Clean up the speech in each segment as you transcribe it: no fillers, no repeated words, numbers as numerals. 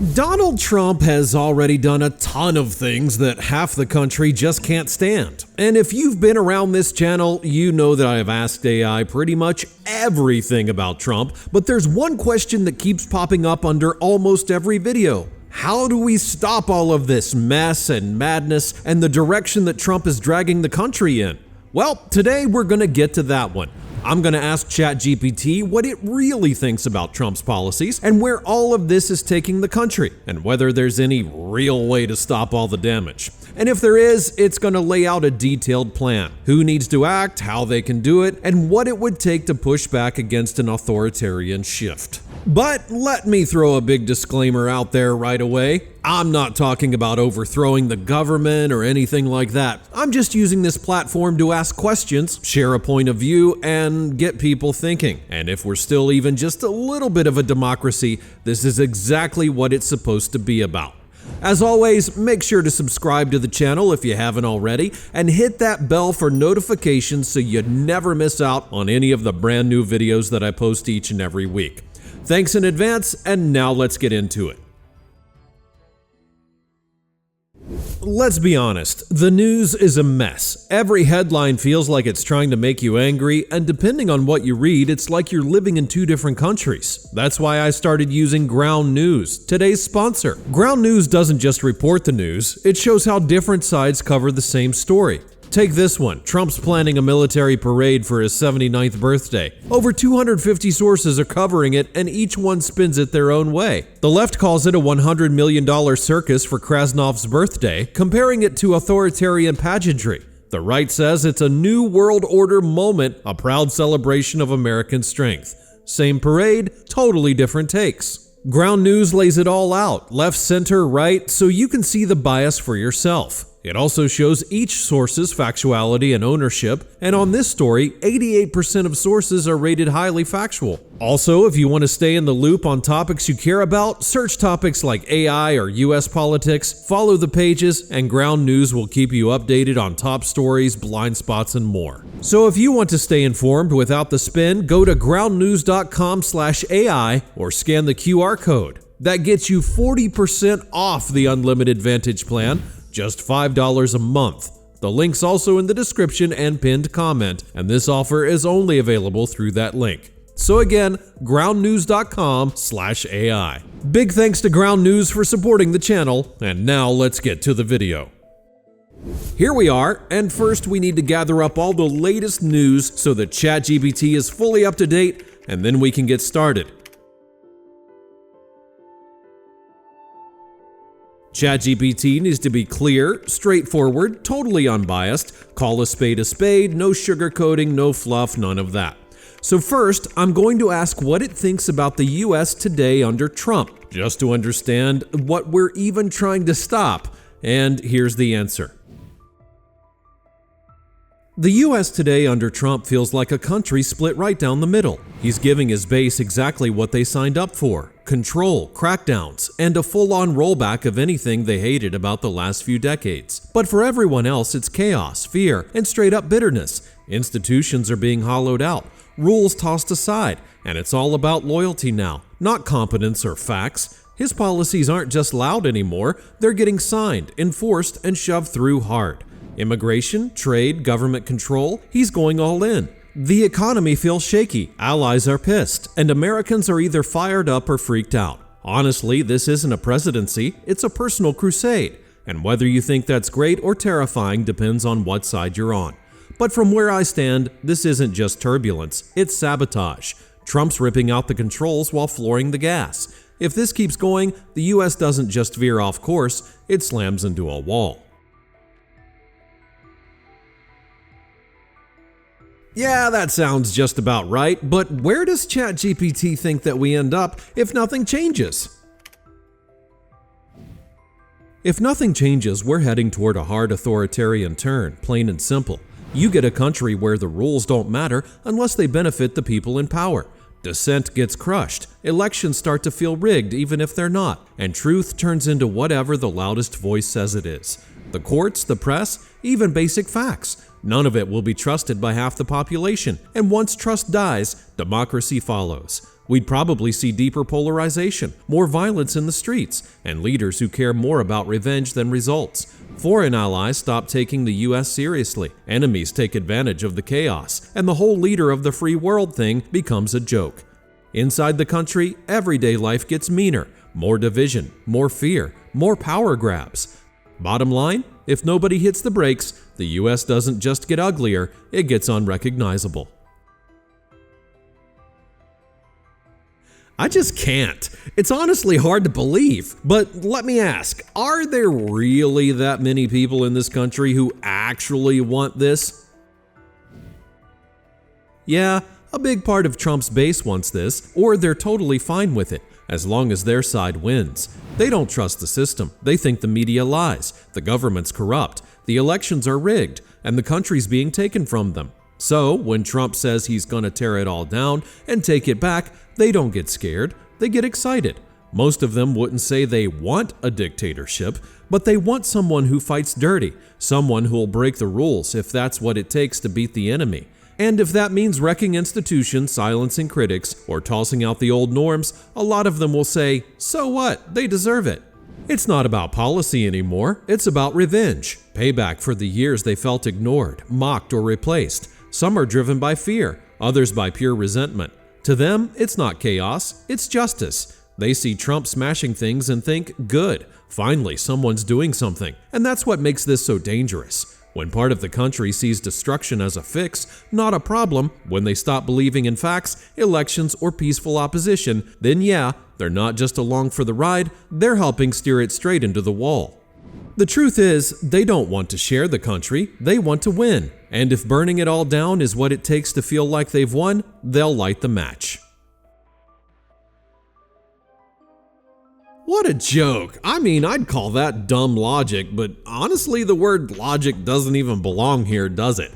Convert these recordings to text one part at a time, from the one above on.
Donald Trump has already done a ton of things that half the country just can't stand. And if you've been around this channel, you know that I have asked AI pretty much everything about Trump, but there's one question that keeps popping up under almost every video. How do we stop all of this mess and madness and the direction that Trump is dragging the country in? Well, today we're going to get to that one. I'm going to ask ChatGPT what it really thinks about Trump's policies and where all of this is taking the country, and whether there's any real way to stop all the damage. And if there is, it's going to lay out a detailed plan: who needs to act, how they can do it, and what it would take to push back against an authoritarian shift. But let me throw a big disclaimer out there right away. I'm not talking about overthrowing the government or anything like that. I'm just using this platform to ask questions, share a point of view, and get people thinking. And if we're still even just a little bit of a democracy, this is exactly what it's supposed to be about. As always, make sure to subscribe to the channel if you haven't already, and hit that bell for notifications so you never miss out on any of the brand new videos that I post each and every week. Thanks in advance, and now let's get into it. Let's be honest, the news is a mess. Every headline feels like it's trying to make you angry, and depending on what you read, it's like you're living in two different countries. That's why I started using Ground News, today's sponsor. Ground News doesn't just report the news, it shows how different sides cover the same story. Take this one: Trump's planning a military parade for his 79th birthday. Over 250 sources are covering it, and each one spins it their own way. The left calls it a $100 million circus for Krasnov's birthday, comparing it to authoritarian pageantry. The right says it's a new world order moment, a proud celebration of American strength. Same parade, totally different takes. Ground News lays it all out, left, center, right, so you can see the bias for yourself. It also shows each source's factuality and ownership, and on this story, 88% of sources are rated highly factual. Also, if you want to stay in the loop on topics you care about, search topics like AI or US politics, follow the pages, and Ground News will keep you updated on top stories, blind spots, and more. So if you want to stay informed without the spin, go to groundnews.com/AI or scan the QR code. That gets you 40% off the unlimited Vantage plan, just $5 a month. The link's also in the description and pinned comment, and this offer is only available through that link. So again, groundnews.com/AI. Big thanks to Ground News for supporting the channel, and now let's get to the video. Here we are, and first we need to gather up all the latest news so that ChatGPT is fully up to date, and then we can get started. ChatGPT needs to be clear, straightforward, totally unbiased, call a spade, no sugarcoating, no fluff, none of that. So first, I'm going to ask what it thinks about the US today under Trump, just to understand what we're even trying to stop, and here's the answer. The US today under Trump feels like a country split right down the middle. He's giving his base exactly what they signed up for: control, crackdowns, and a full-on rollback of anything they hated about the last few decades. But for everyone else, it's chaos, fear, and straight-up bitterness. Institutions are being hollowed out, rules tossed aside, and it's all about loyalty now, not competence or facts. His policies aren't just loud anymore, they're getting signed, enforced, and shoved through hard. Immigration, trade, government control, he's going all in. The economy feels shaky, allies are pissed, and Americans are either fired up or freaked out. Honestly, this isn't a presidency, it's a personal crusade, and whether you think that's great or terrifying depends on what side you're on. But from where I stand, this isn't just turbulence, it's sabotage. Trump's ripping out the controls while flooring the gas. If this keeps going, the US doesn't just veer off course, it slams into a wall. Yeah, that sounds just about right, but where does ChatGPT think that we end up if nothing changes? If nothing changes, we're heading toward a hard authoritarian turn, plain and simple. You get a country where the rules don't matter unless they benefit the people in power. Dissent gets crushed, elections start to feel rigged even if they're not, and truth turns into whatever the loudest voice says it is. The courts, the press, even basic facts. None of it will be trusted by half the population, and once trust dies, democracy follows. We'd probably see deeper polarization, more violence in the streets, and leaders who care more about revenge than results. Foreign allies stop taking the US seriously, enemies take advantage of the chaos, and the whole leader of the free world thing becomes a joke. Inside the country, everyday life gets meaner, more division, more fear, more power grabs. Bottom line, if nobody hits the brakes, the US doesn't just get uglier, it gets unrecognizable. I just can't. It's honestly hard to believe. But let me ask, are there really that many people in this country who actually want this? Yeah, a big part of Trump's base wants this, or they're totally fine with it, as long as their side wins. They don't trust the system. They think the media lies, the government's corrupt, the elections are rigged, and the country's being taken from them. So, when Trump says he's gonna tear it all down and take it back, they don't get scared, they get excited. Most of them wouldn't say they want a dictatorship, but they want someone who fights dirty, someone who'll break the rules if that's what it takes to beat the enemy. And if that means wrecking institutions, silencing critics, or tossing out the old norms, a lot of them will say, so what, they deserve it. It's not about policy anymore, it's about revenge, payback for the years they felt ignored, mocked, or replaced. Some are driven by fear, others by pure resentment. To them, it's not chaos, it's justice. They see Trump smashing things and think, good, finally someone's doing something. And that's what makes this so dangerous. When part of the country sees destruction as a fix, not a problem, when they stop believing in facts, elections, or peaceful opposition, then yeah, they're not just along for the ride, they're helping steer it straight into the wall. The truth is, they don't want to share the country, they want to win. And if burning it all down is what it takes to feel like they've won, they'll light the match. What a joke. I mean, I'd call that dumb logic, but honestly, the word logic doesn't even belong here, does it?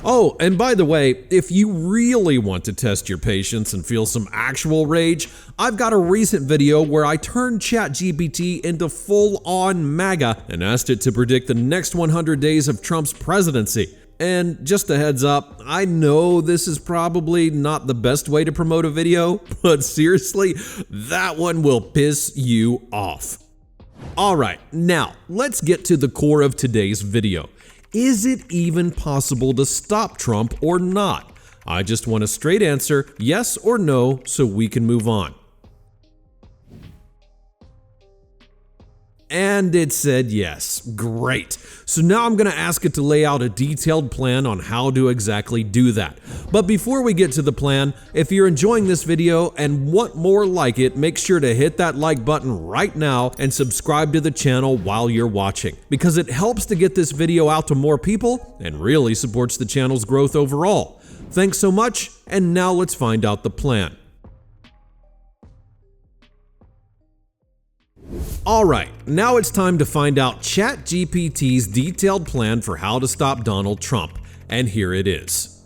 Oh, and by the way, if you really want to test your patience and feel some actual rage, I've got a recent video where I turned ChatGPT into full-on MAGA and asked it to predict the next 100 days of Trump's presidency. And just a heads up, I know this is probably not the best way to promote a video, but seriously, that one will piss you off. Alright, now let's get to the core of today's video. Is it even possible to stop Trump or not? I just want a straight answer, yes or no, so we can move on. And it said yes. Great. So now I'm going to ask it to lay out a detailed plan on how to exactly do that. But before we get to the plan, if you're enjoying this video and want more like it, make sure to hit that like button right now and subscribe to the channel while you're watching, because it helps to get this video out to more people and really supports the channel's growth overall. Thanks so much, and now let's find out the plan. Alright, now it's time to find out ChatGPT's detailed plan for how to stop Donald Trump, and here it is.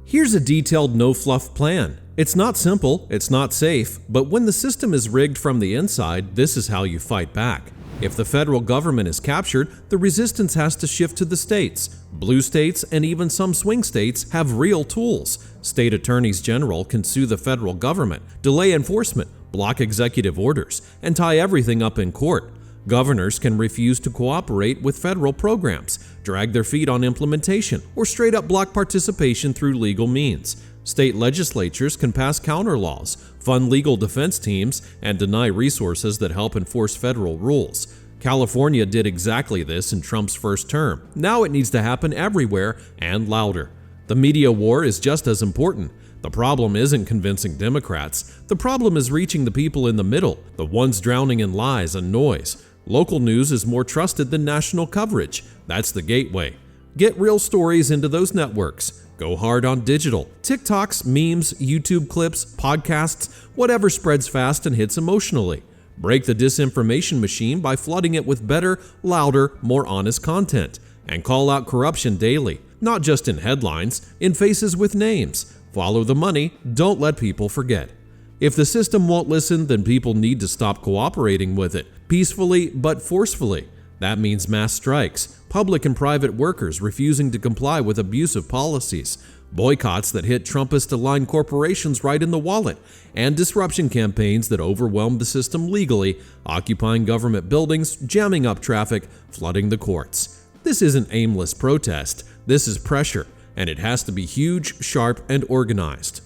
Here's a detailed no-fluff plan. It's not simple, it's not safe, but when the system is rigged from the inside, this is how you fight back. If the federal government is captured, the resistance has to shift to the states. Blue states and even some swing states have real tools. State attorneys general can sue the federal government, delay enforcement, block executive orders, and tie everything up in court. Governors can refuse to cooperate with federal programs, drag their feet on implementation, or straight up block participation through legal means. State legislatures can pass counter laws, fund legal defense teams, and deny resources that help enforce federal rules. California did exactly this in Trump's first term. Now it needs to happen everywhere and louder. The media war is just as important. The problem isn't convincing Democrats. The problem is reaching the people in the middle, the ones drowning in lies and noise. Local news is more trusted than national coverage. That's the gateway. Get real stories into those networks. Go hard on digital. TikToks, memes, YouTube clips, podcasts, whatever spreads fast and hits emotionally. Break the disinformation machine by flooding it with better, louder, more honest content. And call out corruption daily, not just in headlines, in faces with names. Follow the money, don't let people forget. If the system won't listen, then people need to stop cooperating with it, peacefully but forcefully. That means mass strikes, public and private workers refusing to comply with abusive policies, boycotts that hit Trumpist-aligned corporations right in the wallet, and disruption campaigns that overwhelm the system legally, occupying government buildings, jamming up traffic, flooding the courts. This isn't aimless protest, this is pressure, and it has to be huge, sharp, and organized.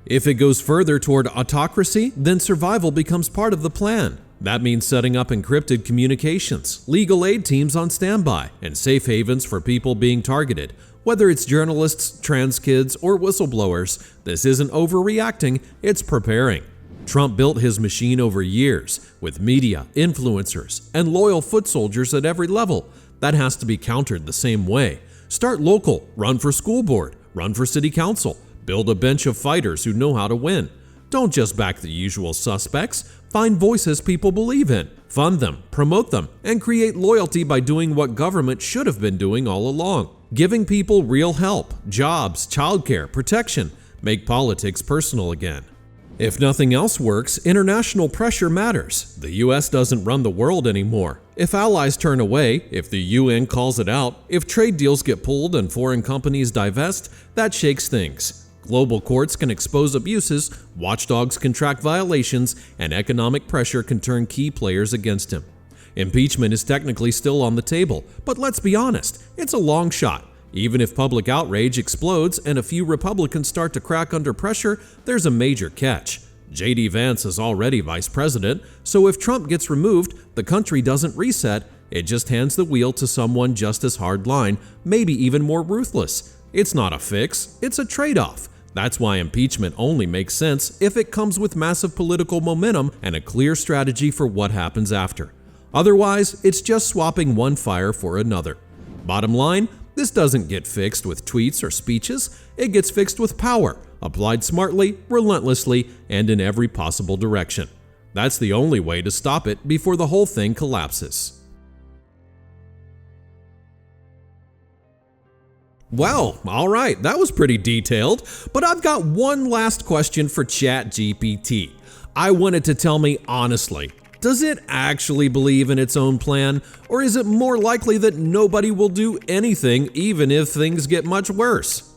If it goes further toward autocracy, then survival becomes part of the plan. That means setting up encrypted communications, legal aid teams on standby, and safe havens for people being targeted. Whether it's journalists, trans kids, or whistleblowers, this isn't overreacting, it's preparing. Trump built his machine over years, with media, influencers, and loyal foot soldiers at every level. That has to be countered the same way. Start local, run for school board, run for city council, build a bench of fighters who know how to win. Don't just back the usual suspects. Find voices people believe in, fund them, promote them, and create loyalty by doing what government should have been doing all along. Giving people real help, jobs, childcare, protection. Make politics personal again. If nothing else works, international pressure matters. The US doesn't run the world anymore. If allies turn away, if the UN calls it out, if trade deals get pulled and foreign companies divest, that shakes things. Global courts can expose abuses, watchdogs can track violations, and economic pressure can turn key players against him. Impeachment is technically still on the table, but let's be honest, it's a long shot. Even if public outrage explodes and a few Republicans start to crack under pressure, there's a major catch. J.D. Vance is already vice president, so if Trump gets removed, the country doesn't reset, it just hands the wheel to someone just as hardline, maybe even more ruthless. It's not a fix, it's a trade-off. That's why impeachment only makes sense if it comes with massive political momentum and a clear strategy for what happens after. Otherwise, it's just swapping one fire for another. Bottom line, this doesn't get fixed with tweets or speeches, it gets fixed with power, applied smartly, relentlessly, and in every possible direction. That's the only way to stop it before the whole thing collapses. Well, alright, that was pretty detailed, but I've got one last question for ChatGPT. I want it to tell me honestly, does it actually believe in its own plan, or is it more likely that nobody will do anything even if things get much worse?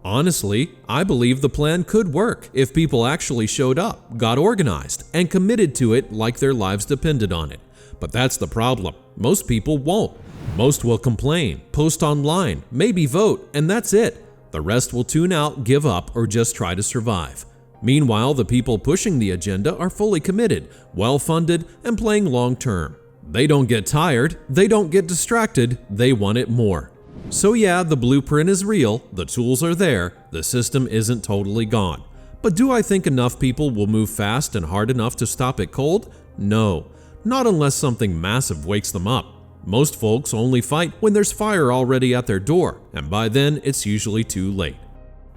Honestly, I believe the plan could work if people actually showed up, got organized, and committed to it like their lives depended on it. But that's the problem. Most people won't. Most will complain, post online, maybe vote, and that's it. The rest will tune out, give up, or just try to survive. Meanwhile, the people pushing the agenda are fully committed, well-funded, and playing long-term. They don't get tired, they don't get distracted, they want it more. So yeah, the blueprint is real, the tools are there, the system isn't totally gone. But do I think enough people will move fast and hard enough to stop it cold? No, not unless something massive wakes them up. Most folks only fight when there's fire already at their door, and by then it's usually too late.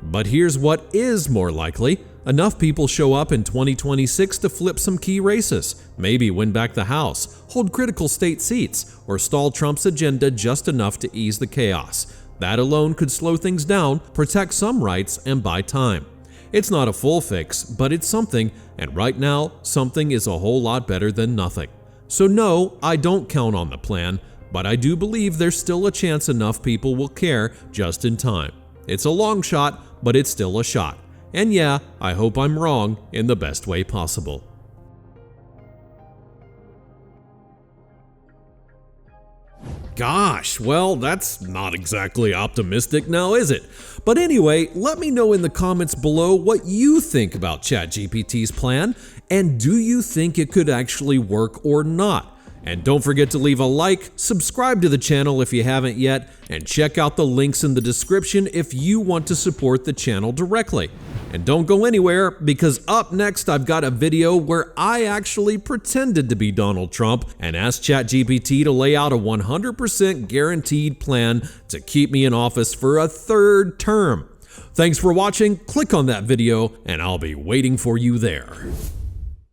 But here's what is more likely. Enough people show up in 2026 to flip some key races, maybe win back the House, hold critical state seats, or stall Trump's agenda just enough to ease the chaos. That alone could slow things down, protect some rights, and buy time. It's not a full fix, but it's something, and right now, something is a whole lot better than nothing. So no, I don't count on the plan, but I do believe there's still a chance enough people will care just in time. It's a long shot, but it's still a shot. And yeah, I hope I'm wrong in the best way possible. Gosh, well, that's not exactly optimistic now, is it? But anyway, let me know in the comments below what you think about ChatGPT's plan, and do you think it could actually work or not? And don't forget to leave a like, subscribe to the channel if you haven't yet, and check out the links in the description if you want to support the channel directly. And don't go anywhere, because up next I've got a video where I actually pretended to be Donald Trump and asked ChatGPT to lay out a 100% guaranteed plan to keep me in office for a third term. Thanks for watching, click on that video, and I'll be waiting for you there.